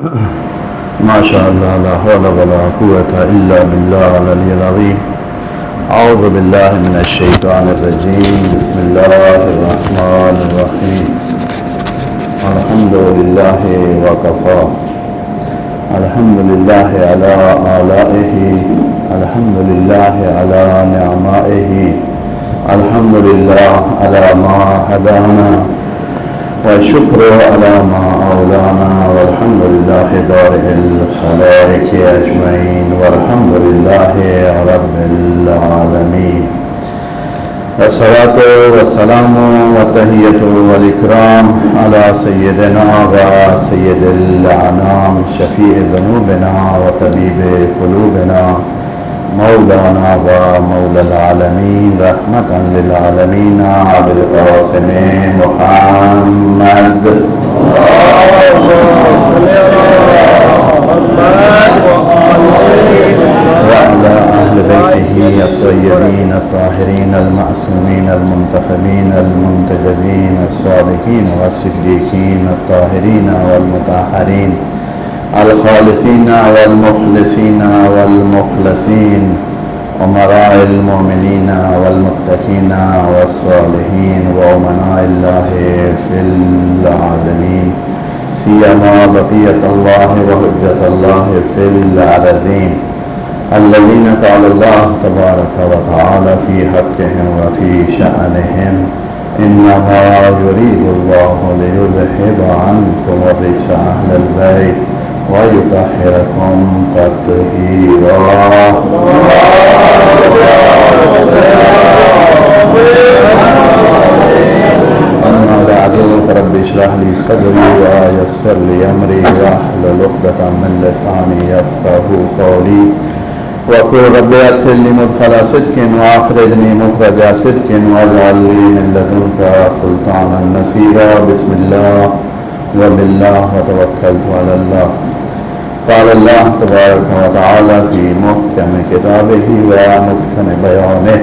ما شاء الله لا حول ولا قوة إلا بالله العلي العظيم. أعوذ بالله من الشيطان الرجيم. بسم الله الرحمن الرحيم. الحمد لله وكفى. الحمد لله على آلائه. الحمد لله على نعمائه. الحمد لله على ما هدانا والشكر على ما أولانا. والحمد لله بارئ الخلائق أجمعين. والحمد لله رب العالمين. والصلاة والسلام والتحية والإكرام على سيدنا وسيد الأنام شفيع ذنوبنا وطبيب قلوبنا مولانا ومولى العالمين رحمة للعالمين أبي القاسم محمد وعلى أهل بيته الطيبين الطاهرين المعصومين المنتخبين المنتجبين الصالحين والصديقين الطاهرين والمطهرين الخالصين والمخلصين والمخلصين أمراء المؤمنين والمتقين والصالحين وأمناء الله في العالمين سيما بقية الله وحجة الله في الأرضين الذين قال الله تبارك وتعالى في حقهم وفي شأنهم إنما يريد الله ليذهب عنكم الرجس أهل البيت ويطهركم تطهيرا. أما بعد فرب اشرح لي صدري ويسر لي أمري واحلل عقدة من لساني يفقهوا قولي وقل رب ادخلني مدخل صدق واخرجني مخرج صدق واجعل لي من لدنك سلطانا نصيرا. بسم الله وبالله وتوكلت على الله. قال الله تبارك وتعالى في محكم كتابه ومتقن بيانه.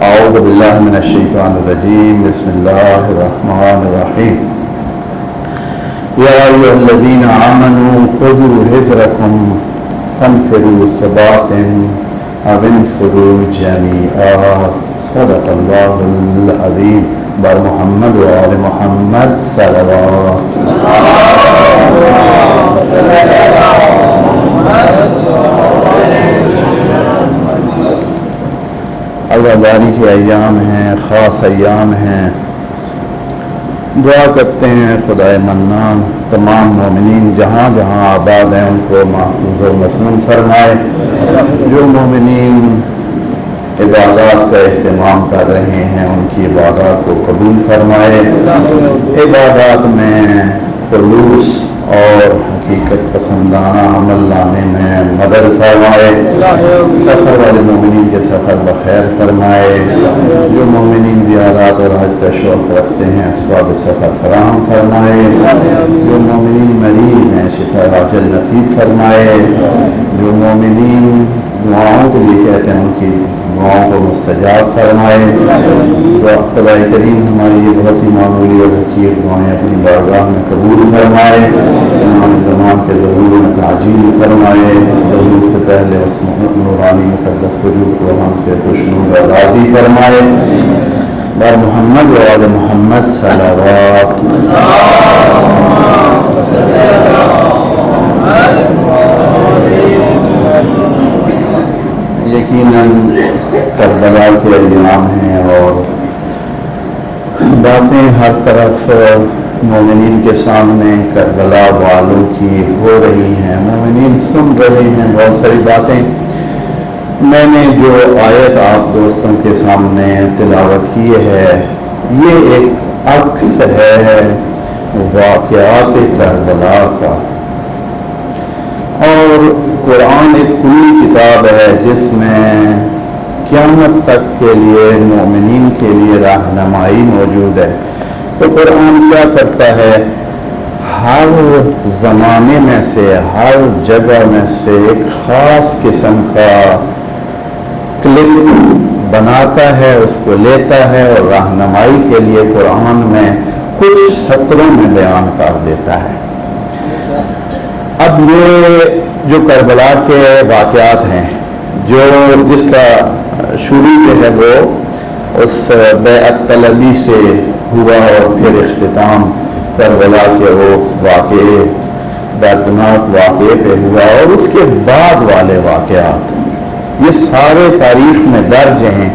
أعوذ بالله من الشيطان الرجيم. بسم الله الرحمن الرحيم. يا أيها الذين آمنوا خذوا حذركم فانفروا ثبات أو انفروا جميعا. صدق الله العظيم. بر محمد وآل محمد صلوات. عزاداری کے ایام ہیں، خاص ایام ہیں. دعا کرتے ہیں خدائے منان تمام مومنین جہاں جہاں آباد ہیں ان کو محفوظ و مسنون فرمائے. جو مومنین عبادات کا اہتمام کر رہے ہیں ان کی عبادات کو قبول فرمائے. عبادات میں خلوص اور حقیقت پسندانہ عمل لانے میں مدد فرمائے. سفر والے مومنین کے سفر بخیر فرمائے. جو مومنین زیارات اور حج کا شوق رکھتے ہیں اسباب سفر فراہم فرمائے. جو مومنین مریض ہیں شفا عاجل نصیب فرمائے. جو مومنین دعاؤں کے لیے کہتے ہیں ان کی دعاؤں کو مستجاب فرمائے. خدا کریم ہماری یہ بہت ہی معمولی اور حقیق دعائیں اپنی بارگاہ میں قبول فرمائے. امام زمان کے ظہور میں تعجیل فرمائے. ظہور سے پہلے اس نورانی مقدس وجود کو ہم سے خوشنود اور راضی فرمائے. بر محمد و آل محمد صلوات. یقیناً کربلا کے ایام ہیں اور باتیں ہر طرف مومنین کے سامنے کربلا والوں کی ہو رہی ہیں. مومنین سن رہے ہیں بہت ساری باتیں. میں نے جو آیت آپ دوستوں کے سامنے تلاوت کی ہے یہ ایک عکس ہے واقعات کربلا کا. اور قرآن ایک کلی کتاب ہے جس میں قیامت تک کے لیے مومنین کے لیے رہنمائی موجود ہے. تو قرآن کیا کرتا ہے ہر زمانے میں سے ہر جگہ میں سے ایک خاص قسم کا کلپ بناتا ہے اس کو لیتا ہے اور رہنمائی کے لیے قرآن میں کچھ سطروں میں بیان کر دیتا ہے. اب یہ جو کربلا کے واقعات ہیں، جس کا شروع جو ہے وہ اس بیعت طلبی سے ہوا اور پھر اختتام کربلا کے اس واقعے دردناک واقعے پہ ہوا، اور اس کے بعد والے واقعات یہ سارے تاریخ میں درج ہیں.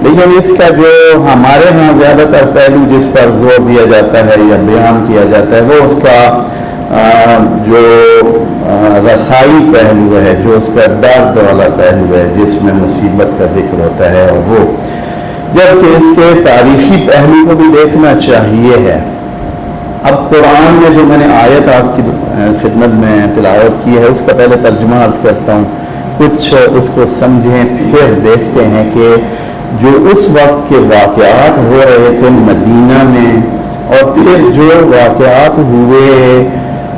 لیکن اس کا جو ہمارے ہاں زیادہ تر پہلو جس پر زور دیا جاتا ہے یا بیان کیا جاتا ہے وہ اس کا جو رسائی پہلو ہے، جو اس کا درد والا پہلو ہے، جس میں مصیبت کا ذکر ہوتا ہے، اور وہ جبکہ اس کے تاریخی پہلو کو بھی دیکھنا چاہیے ہے. اب قرآن میں جو میں نے آیت آپ کی خدمت میں تلاوت کی ہے اس کا پہلے ترجمہ عرض کرتا ہوں، کچھ اس کو سمجھیں، پھر دیکھتے ہیں کہ جو اس وقت کے واقعات ہو رہے تھے مدینہ میں، اور پھر جو واقعات ہوئے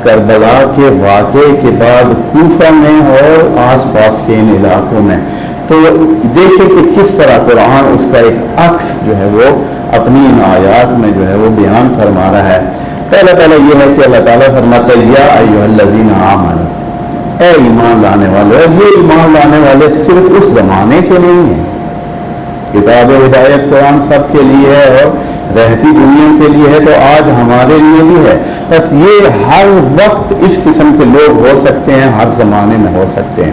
کربلا کے واقعے کے بعد کوفہ میں اور آس پاس کے ان علاقوں میں، تو دیکھیں کہ کس طرح قرآن اس کا ایک عکس جو ہے وہ اپنی ان آیات میں جو ہے وہ بیان فرما رہا ہے. پہلے یہ ہے کہ اللہ تعالیٰ فرماتا ہے یا ایھا الذین آمنوا، اے ایمان لانے والے. اور یہ ایمان لانے والے صرف اس زمانے کے نہیں ہیں، کتاب ہدایت قرآن سب کے لیے ہے اور رہتی دنیا کے لیے ہے، تو آج ہمارے لیے بھی ہے. بس یہ ہر وقت اس قسم کے لوگ ہو سکتے ہیں، ہر زمانے میں ہو سکتے ہیں.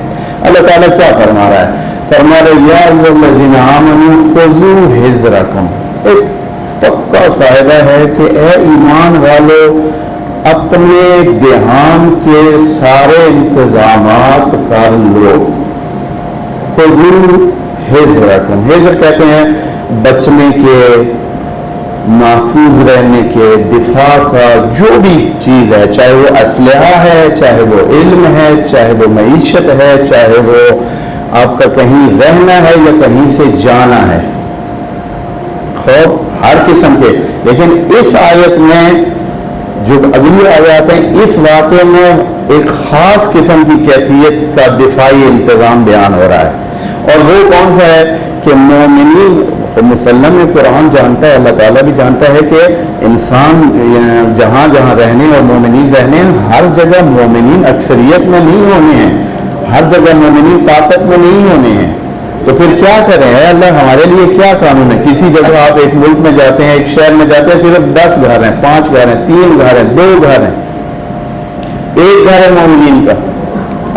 اللہ تعالیٰ کیا فرما رہا ہے؟ فرما رہے یا ایھا الذین آمنوا خذوا حذرکم. ایک پکا فائدہ ہے کہ اے ایمان والو اپنے دھیان کے سارے انتظامات کر لو. خذوا حذرکم، حذر کہتے ہیں بچنے کے، محفوظ رہنے کے، دفاع کا جو بھی چیز ہے، چاہے وہ اسلحہ ہے، چاہے وہ علم ہے، چاہے وہ معیشت ہے، چاہے وہ آپ کا کہیں رہنا ہے یا کہیں سے جانا ہے، خوف ہر قسم کے. لیکن اس آیت میں جو اگلی آیات ہیں اس واقعے میں ایک خاص قسم کی کیفیت کا دفاعی انتظام بیان ہو رہا ہے، اور وہ کون سا ہے کہ مومنین مسلم قرآن جانتا ہے، اللہ تعالیٰ بھی جانتا ہے کہ انسان جہاں جہاں رہنے اور مومنین رہنے ہیں، ہر جگہ مومنین اکثریت میں نہیں ہونے ہیں، ہر جگہ مومنین طاقت میں نہیں ہونے ہیں. تو پھر کیا کریں؟ اے اللہ ہمارے لیے کیا قانون ہے؟ کسی جگہ آپ ایک ملک میں جاتے ہیں، ایک شہر میں جاتے ہیں، صرف 10 گھر ہیں، 5 گھر ہیں، 3 گھر ہیں، 2 گھر ہیں، ایک گھر ہے مومنین کا.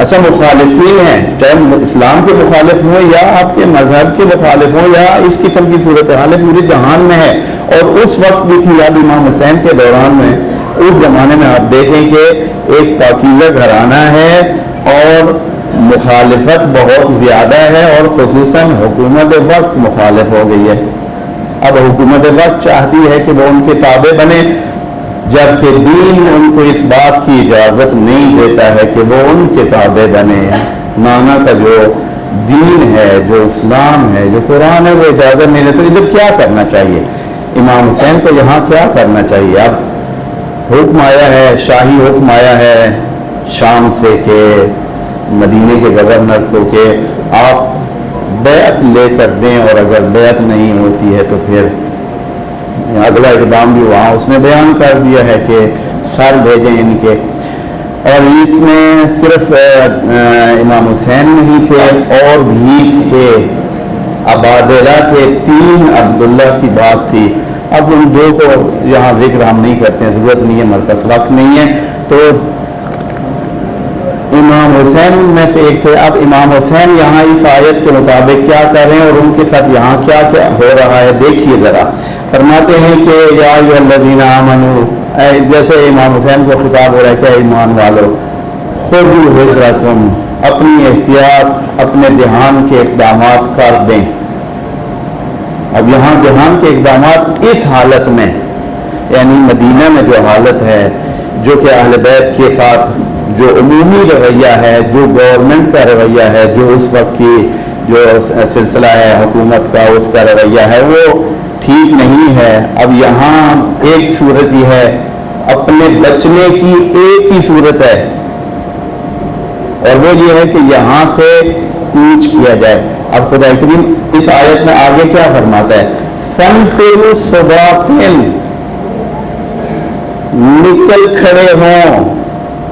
اچھا مخالفین ہیں، چاہے اسلام کے مخالف ہوں یا آپ کے مذہب کے مخالف ہوں، یا اس قسم کی صورتحال پورے جہان میں ہے، اور اس وقت بھی تھی. اب امام حسین کے دوران میں اس زمانے میں آپ دیکھیں کہ ایک پاکیزہ گھرانہ ہے اور مخالفت بہت زیادہ ہے، اور خصوصاً حکومت وقت مخالف ہو گئی ہے. اب حکومت وقت چاہتی ہے کہ وہ ان کے تابع بنے، جبکہ دین ان کو اس بات کی اجازت نہیں دیتا ہے کہ وہ ان کے تابع بنے. نانا کا جو دین ہے، جو اسلام ہے، جو قرآن ہے، وہ اجازت نہیں دیتا. ادھر کیا کرنا چاہیے امام حسین کو؟ یہاں کیا کرنا چاہیے؟ اب حکم آیا ہے، شاہی حکم آیا ہے شام سے کہ مدینے کے گورنر کو کہ آپ بیعت لے کر دیں، اور اگر بیعت نہیں ہوتی ہے تو پھر اگلا اقدام بھی وہاں اس نے بیان کر دیا ہے کہ سر بھیجیں ان کے. اور اس میں صرف امام حسین نہیں تھے، اور بھی تھے. عبادلہ کے 3 عبداللہ کی بات تھی. اب ان 2 کو یہاں ذکر ہم نہیں کرتے ہیں، ضرورت نہیں ہے، مرکز وقت نہیں ہے. تو امام حسین میں سے ایک تھے. اب امام حسین یہاں اس آیت کے مطابق کیا کر رہے ہیں اور ان کے ساتھ یہاں کیا کیا ہو رہا ہے دیکھیے ذرا. فرماتے ہیں کہ یا ایھا الذین آمنوا، جیسے امام حسین کو خطاب ہو رہا ہے کہ ایمان والو خذوا حذرکم، اپنی احتیاط، اپنے دھیان کے اقدامات کر دیں. اب یہاں دھیان کے اقدامات اس حالت میں، یعنی مدینہ میں جو حالت ہے، جو کہ اہل بیت کے ساتھ جو عمومی رویہ ہے، جو گورنمنٹ کا رویہ ہے، جو اس وقت کی جو سلسلہ ہے حکومت کا، اس کا رویہ ہے، وہ ٹھیک نہیں ہے. اب یہاں ایک صورت ہی ہے، اپنے بچنے کی ایک ہی صورت ہے، اور وہ یہ ہے کہ یہاں سے کوچ کیا جائے. اب خدا کریم اس آیت میں آگے کیا فرماتا ہے؟ فانفروا ثبات، نکل کھڑے ہوں.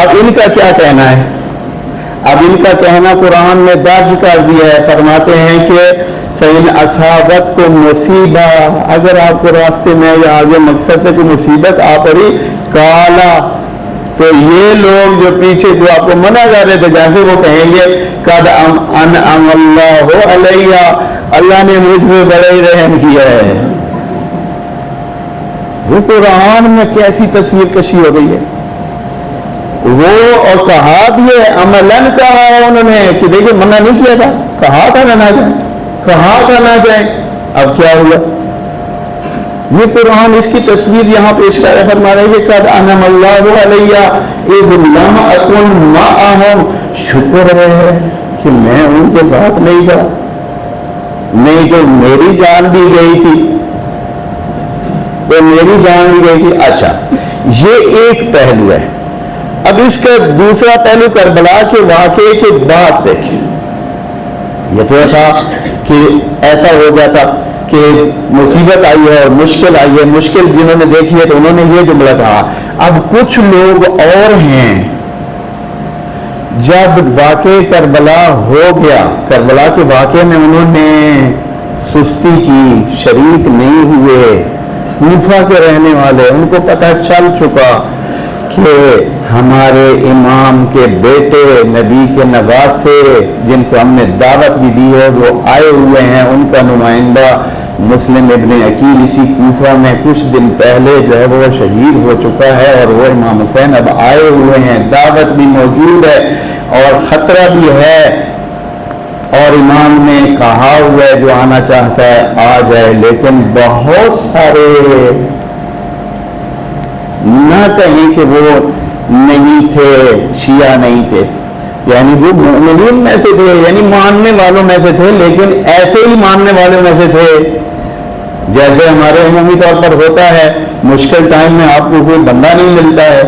اب ان کا کیا کہنا ہے؟ اب ان کا کہنا قرآن میں درج کر دیا ہے. فرماتے ہیں کہ فَإِنْ أَصَابَتْكُمْ مُصِیبَةٌ، اگر آپ کو راستے میں یا آگے مقصد پہ کوئی مصیبت آ پڑی، کالا، تو یہ لوگ جو پیچھے جو آپ کو منع کر رہے تھے جیسے وہ کہیں گے قَدْ أَنْعَمَ اللَّهُ عَلَيَّ، اللہ نے مجھ میں بڑا ہی رحم کیا ہے. وہ قرآن میں کیسی تصویر کشی ہو گئی ہے. وہ اور کہا بھی ہے، عملاً کہا ہے انہوں نے کہ دیکھیں منع نہیں کیا تھا، کہا تھا نہ جائیں، کہا تھا نہ جائیں. اب کیا ہوا؟ یہ قرآن اس کی تصویر یہاں پیش کر رہا ہے. فرما رہے کہ قد انعم اللہ علیہ اذ لم اکن معہم، شکر ہے کہ میں ان کے ساتھ نہیں تھا، نہیں تو میری جان بھی گئی تھی، تو میری جان بھی گئی تھی. اچھا، یہ ایک پہلو ہے. اب اس کا دوسرا پہلو کربلا کے واقعے کے بعد دیکھیں. یہ تو تھا کہ ایسا ہو گیا تھا کہ مصیبت آئی ہے اور مشکل آئی ہے. مشکل جنہوں نے دیکھی ہے تو انہوں نے یہ جملہ کہا. اب کچھ لوگ اور ہیں، جب واقعہ کربلا ہو گیا، کربلا کے واقعے میں انہوں نے سستی کی، شریک نہیں ہوئے. کوفہ کے رہنے والے، ان کو پتہ چل چکا کہ ہمارے امام کے بیٹے نبی کے نواسے جن کو ہم نے دعوت بھی دی ہے وہ آئے ہوئے ہیں. ان کا نمائندہ مسلم ابن عقیل اسی کوفہ میں کچھ دن پہلے جو ہے وہ شہید ہو چکا ہے، اور وہ امام حسین اب آئے ہوئے ہیں. دعوت بھی موجود ہے اور خطرہ بھی ہے، اور امام نے کہا ہوا ہے جو آنا چاہتا ہے آ جائے. لیکن بہت سارے نہ کہیں کہ وہ نہیں تھے، شیعہ نہیں تھے، یعنی وہ مومنین میں سے تھے، یعنی ماننے والوں میں سے تھے، لیکن ایسے ہی ماننے والوں میں سے تھے جیسے ہمارے عمومی طور پر ہوتا ہے. مشکل ٹائم میں آپ کو کوئی بندہ نہیں ملتا ہے،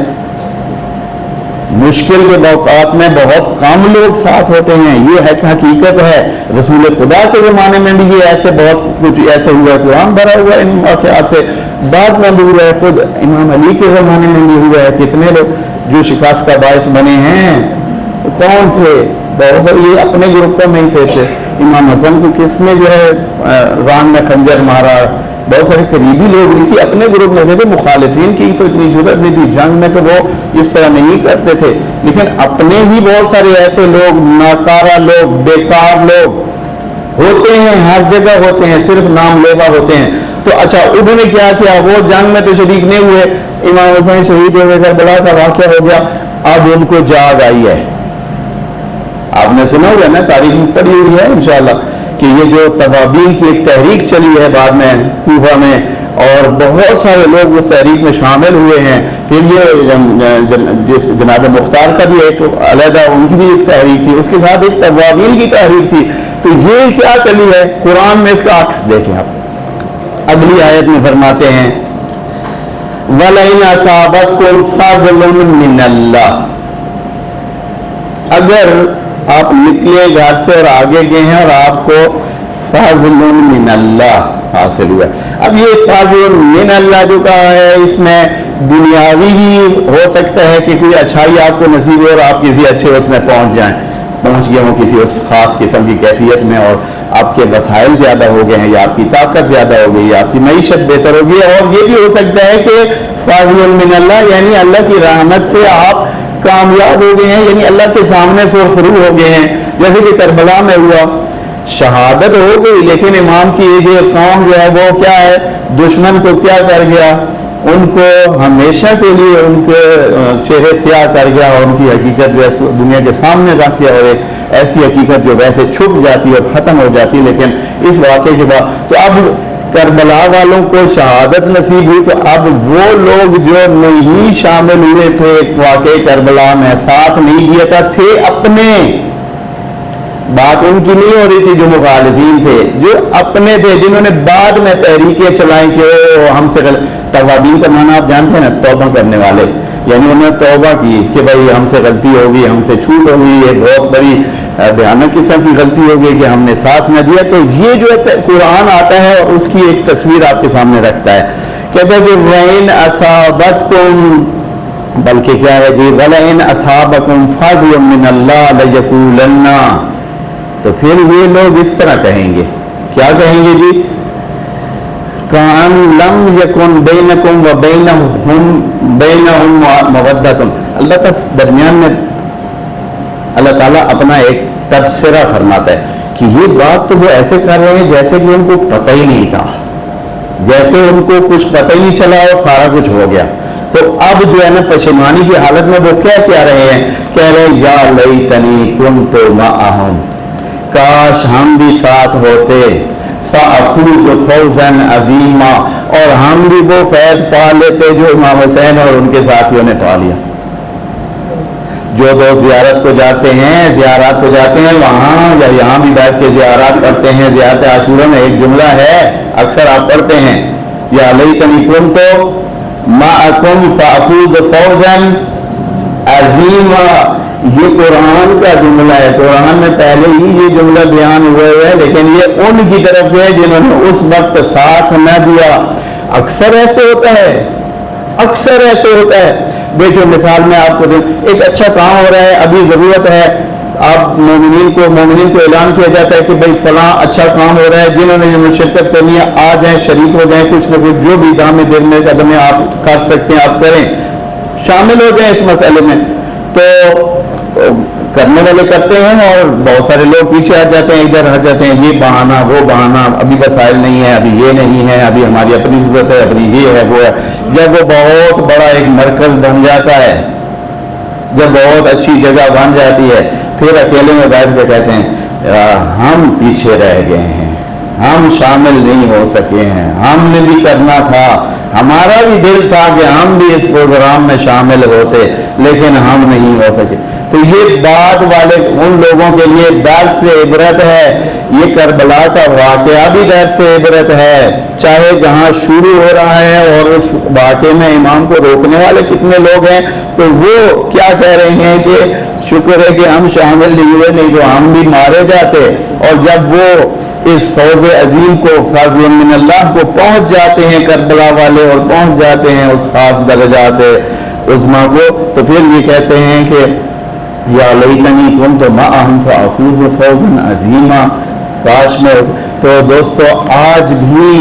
مشکل کے موقعات میں بہت کم لوگ ساتھ ہوتے ہیں. یہ حقیقت ہے. رسول خدا کے زمانے میں بھی یہ ایسے بہت کچھ ایسے ہوا. قرآن بھرا ہوا ہے ان واقعات سے. بعد میں بھی ہوا ہے، خود امام علی کے زمانے میں بھی ہوا ہے. کتنے لوگ جو شکست کا باعث بنے ہیں، کون تھے؟ بہت سارے یہ اپنے گروپوں میں ہی تھے. امام حسن کو کس نے جو ہے ران میں خنجر مارا؟ بہت سارے قریبی لوگ اسی اپنے گروپ میں تھے. مخالفین کی تو اتنی ضرورت نہیں تھی، جنگ میں تو وہ اس طرح نہیں کرتے تھے. لیکن اپنے ہی بہت سارے ایسے لوگ، ناکارہ لوگ، بیکار لوگ ہوتے ہیں، ہر جگہ ہوتے ہیں، صرف نام لیوا ہوتے ہیں. تو اچھا، انہوں نے کیا کیا؟ وہ جنگ میں تو شریک نہیں ہوئے. امام حسین شہید ہوئے، کربلا کا واقعہ ہو گیا. اب ان کو جاگ آئی ہے. آپ نے سنا ہوا نا، تاریخ میں پڑھی ہوئی ہے انشاءاللہ کہ یہ جو توابین کی ایک تحریک چلی ہے بعد میں کوفہ میں، اور بہت سارے لوگ اس تحریک میں شامل ہوئے ہیں. پھر یہ جناب مختار کا بھی ایک علیحدہ ان کی بھی ایک تحریک تھی، اس کے ساتھ ایک توابین کی تحریک تھی. تو یہ کیا چلی ہے؟ قرآن میں اس کا عکس دیکھیں آپ. اگلی آیت میں فرماتے ہیں وَلَئِنْ أَصَابَتْكُمْ فَضْلٌ مِّنَ اللَّهِ، اگر آپ نکلے گھر سے اور آگے گئے ہیں اور آپ کو فضل من اللہ حاصل ہوا. اب یہ فضل من اللہ جو کہا ہے، اس میں دنیاوی بھی ہو سکتا ہے کہ کوئی اچھائی آپ کو نصیب ہو اور آپ کسی اچھے اس میں پہنچ گئے ہوں کسی اس خاص قسم کی کیفیت میں، اور آپ کے وسائل زیادہ ہو گئے ہیں، یا آپ کی طاقت زیادہ ہو گئی، یا آپ کی معیشت بہتر ہو گئی. اور یہ بھی ہو سکتا ہے کہ فضل من اللہ یعنی اللہ کی رحمت سے آپ کامیاب ہو گئے ہیں، یعنی اللہ کے سامنے سرخرو ہو گئے ہیں. جیسے کہ کربلا میں ہوا، شہادت ہو گئی، لیکن امام کی یہ جو قوم جو ہے وہ کیا ہے، دشمن کو کیا کر گیا، ان کو ہمیشہ کے لیے ان کے چہرے سیاہ کر گیا، اور ان کی حقیقت جو ہے دنیا کے سامنے رکھ دیا، اور ایک ایسی حقیقت جو ویسے چھپ جاتی اور ختم ہو جاتی. لیکن اس واقعے کے بعد تو اب کربلا والوں کو شہادت نصیب ہوئی، تو اب وہ لوگ جو نہیں شامل ہوئے تھے واقعے کربلا میں، ساتھ نہیں دیا تھا، تھے اپنے، بات ان کی نہیں ہو رہی تھی جو مخالفین تھے، جو اپنے تھے، جنہوں نے بعد میں تحریکیں چلائیں کہ ہم سے توابین کا معنی آپ جانتے ہیں نا، توبہ کرنے والے، یعنی انہوں نے توبہ کی کہ بھائی ہم سے غلطی ہوگی، ہم سے چھوٹ ہوگی، یہ بہت بڑی بھیانک قسم کی غلطی ہوگی کہ ہم نے ساتھ نہ دیا. تو یہ جو قرآن آتا ہے اس کی ایک تصویر آپ کے سامنے رکھتا ہے کہتے کہ وَإِنْ أَصَابَتْكُمْ، بلکہ کیا ہے جی، وَلَئِنْ أَصَابَكُمْ فَضْلٌ مِّنَ اللَّهِ لَيَقُولَنَّ، تو پھر یہ لوگ اس طرح کہیں گے، کیا کہیں گے جی، کَأَنْ لَمْ يَكُنْ بَيْنَكُمْ وَبَيْنَهُمْ مَوَدَّةٌ، اللہ کا درمیان میں اللہ تعالیٰ اپنا ایک تبصرہ فرماتا ہے کہ یہ بات تو وہ ایسے کر رہے ہیں جیسے کہ ان کو پتہ ہی نہیں تھا، جیسے ان کو کچھ پتہ ہی نہیں چلا اور سارا کچھ ہو گیا۔ تو اب جو ہے نا پشیمانی کی حالت میں وہ کیا کہہ رہے ہیں، کہہ رہے ہیں یا لیتنی کنت معہم، کاش ہم بھی ساتھ ہوتے، فأفوز فوزا عظیما، اور ہم بھی وہ فیض پا لیتے جو امام حسین اور ان کے ساتھیوں نے پا لیا۔ جو دوست زیارت کو جاتے ہیں، زیارات کو جاتے ہیں، وہاں یا یہاں بھی بیٹھ کے زیارات کرتے ہیں، زیارت عاشورہ میں ایک جملہ ہے اکثر آپ پڑھتے ہیں، یا لیتنی کنت معکم فافوز فوزا عظیما، یہ قرآن کا جملہ ہے، قرآن میں پہلے ہی یہ جملہ بیان ہوئے ہے، لیکن یہ ان کی طرف سے ہے جنہوں نے اس وقت ساتھ نہ دیا۔ اکثر ایسے ہوتا ہے، اکثر ایسے ہوتا ہے۔ دیکھو مثال میں آپ کو دوں، ایک اچھا کام ہو رہا ہے، ابھی ضرورت ہے، آپ مومنین کو اعلان کیا جاتا ہے کہ بھائی فلاں اچھا کام ہو رہا ہے، جنہوں نے شرکت کرنی ہے آ جائیں، شریک ہو جائیں، کچھ نہ کچھ جو بھی دام دل میں قدم آپ کر سکتے ہیں آپ کریں، شامل ہو جائیں اس مسئلے میں۔ تو کرنے والے کرتے ہیں اور بہت سارے لوگ پیچھے آ جاتے ہیں، ادھر ہٹ جاتے ہیں، یہ بہانہ وہ بہانہ، ابھی وسائل نہیں ہے، ابھی یہ نہیں ہے، ابھی ہماری اپنی ضرورت ہے، ابھی یہ ہے وہ ہے۔ جب وہ بہت بڑا ایک مرکز بن جاتا ہے، جب بہت اچھی جگہ بن جاتی ہے، پھر اکیلے میں بیٹھ کے کہتے ہیں ہم پیچھے رہ گئے ہیں، ہم شامل نہیں ہو سکے ہیں، ہم نے بھی کرنا تھا، ہمارا بھی دل تھا کہ ہم بھی اس پروگرام میں شامل ہوتے، لیکن ہم نہیں ہو سکے۔ تو یہ بعد والے ان لوگوں کے لیے درس سے عبرت ہے، یہ کربلا کا واقعہ بھی درس سے عبرت ہے، چاہے جہاں شروع ہو رہا ہے اور اس واقعے میں امام کو روکنے والے کتنے لوگ ہیں، تو وہ کیا کہہ رہے ہیں کہ شکر ہے کہ ہم شامل نہیں ہوئے، نہیں تو ہم بھی مارے جاتے۔ اور جب وہ اس فوز عظیم کو، فضل من اللہ کو پہنچ جاتے ہیں کربلا والے، اور پہنچ جاتے ہیں اس خاص درجات عظمیٰ کو، تو پھر یہ کہتے ہیں کہ یا لیتنی کنت معہم فافوز فوزا عظیما، کاش میں۔ تو دوستو آج بھی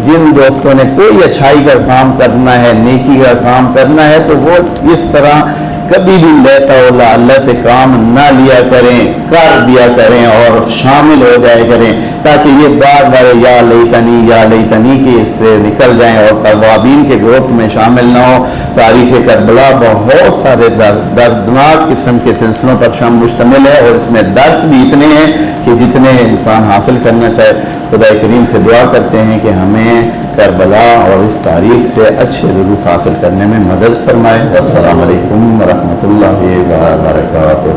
جن دوستوں نے کوئی اچھائی کا کام کرنا ہے، نیکی کا کام کرنا ہے، تو وہ اس طرح کبھی بھی لیتا اللہ سے کام نہ لیا کریں، کر دیا کریں اور شامل ہو جائے کریں، تاکہ یہ بار بار یا لیتنی کی اس سے نکل جائیں اور توابین کے گروپ میں شامل نہ ہو۔ تاریخ کربلا بہت سارے دردناک قسم کے سلسلوں پر مشتمل ہے، اور اس میں درس بھی اتنے ہیں کہ جتنے انسان حاصل کرنا چاہے۔ خدا کریم سے دعا کرتے ہیں کہ ہمیں کربلا اور اس تاریخ سے اچھے دروس حاصل کرنے میں مدد فرمائے۔ السلام علیکم ورحمۃ اللہ وبرکاتہ۔